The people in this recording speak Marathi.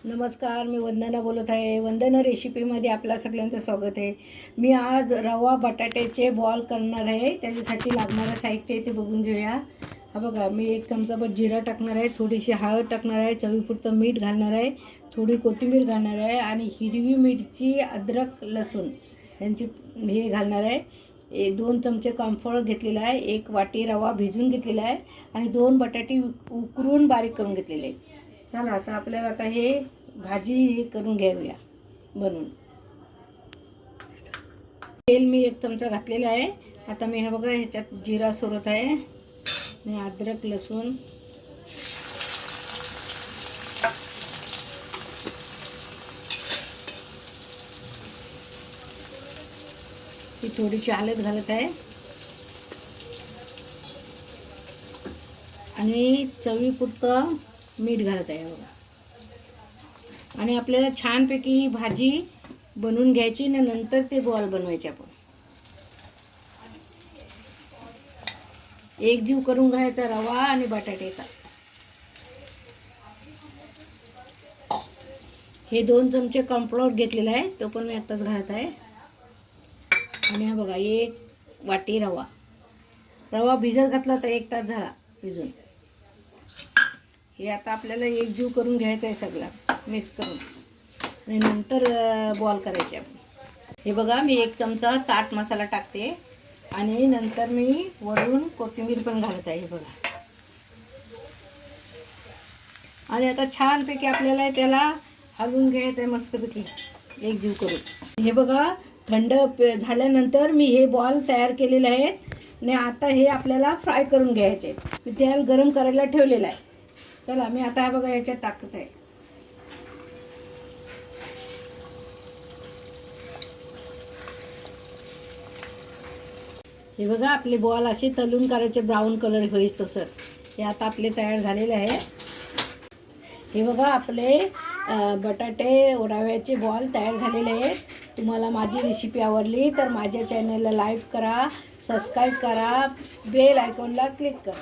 नमस्कार, मी वंदना बोलत आहे. वंदना रेसिपीमध्ये आपल्या सगळ्यांचं स्वागत आहे. मी आज रवा बटाट्याचे बॉल करणार आहे. त्याच्यासाठी लागणारं साहित्य ते बघून घेऊया. हा बघा, मी 1 चमचाभर जिरा टाकणार आहे, थोडीशी हळद टाकणार आहे, चवीपुरतं मीठ घालणार आहे, थोडी कोथिंबीर घालणार आहे आणि हिरवी मिरची, अद्रक, लसूण यांची हे घालणार आहे. 2 चमचे कॉर्नफ्लोअर घेतलेला आहे, 1 वाटी रवा भिजवून घेतलेला आहे आणि 2 बटाटे उकरून बारीक करून घेतलेले आहेत. चला आता हे भाजी करून घेऊया बनवून. तेल मी 1 चमचा घातलेला आहे. आता मी हे बघा ह्याच्यात जिरा सोडत आहे आणि अद्रक, लसूण, ही थोडीशी हळद घालत आहे आणि चवीपुरतं मीठ घालत आहे बघा. आणि आपल्याला छानपैकी ही भाजी बनवून घ्यायची ना, नंतर ते बॉल बनवायचे. आपण एकजीव करून घ्यायचा रवा आणि बटाट्याचा. हे 2 चमचे कॉर्नफ्लोअर घेतलेला आहे, तो पण मी आत्ताच घालत आहे. आणि हा बघा 1 वाटी रवा भिजत घातला तर 1 तास झाला भिजून. हे आता आपल्याला एकजीव करून घ्यायचं आहे, सगळं मिक्स करून आणि नंतर बॉल करायचे आपण. हे बघा, मी 1 चमचा चाट मसाला टाकते आणि नंतर मी वरून कोथिंबीर पण घालत आहे. हे बघा, आणि आता छानपैकी आपल्याला त्याला हलवून घ्यायचं आहे मस्तपैकी एकजीव करून. हे बघा, थंड झाल्यानंतर मी हे बॉल तयार केलेले आहेत आणि आता हे आपल्याला फ्राय करून घ्यायचे आहेत. मी तेल गरम करायला ठेवलेलं आहे. चला, मी आता बघा याच्यात टाकत आहे. हे बघा, आपले बॉल असे तळून करायचे, ब्राऊन कलर होईस तसं. हे आता आपले तयार झालेले आहे. हे बघा, आपले बटाटे रव्याचे बॉल तयार झालेले आहेत. तुम्हाला माझी रेसिपी आवडली तर माझ्या चॅनलला लाईक करा, सबस्क्राईब करा, बेल आयकॉनला क्लिक करा.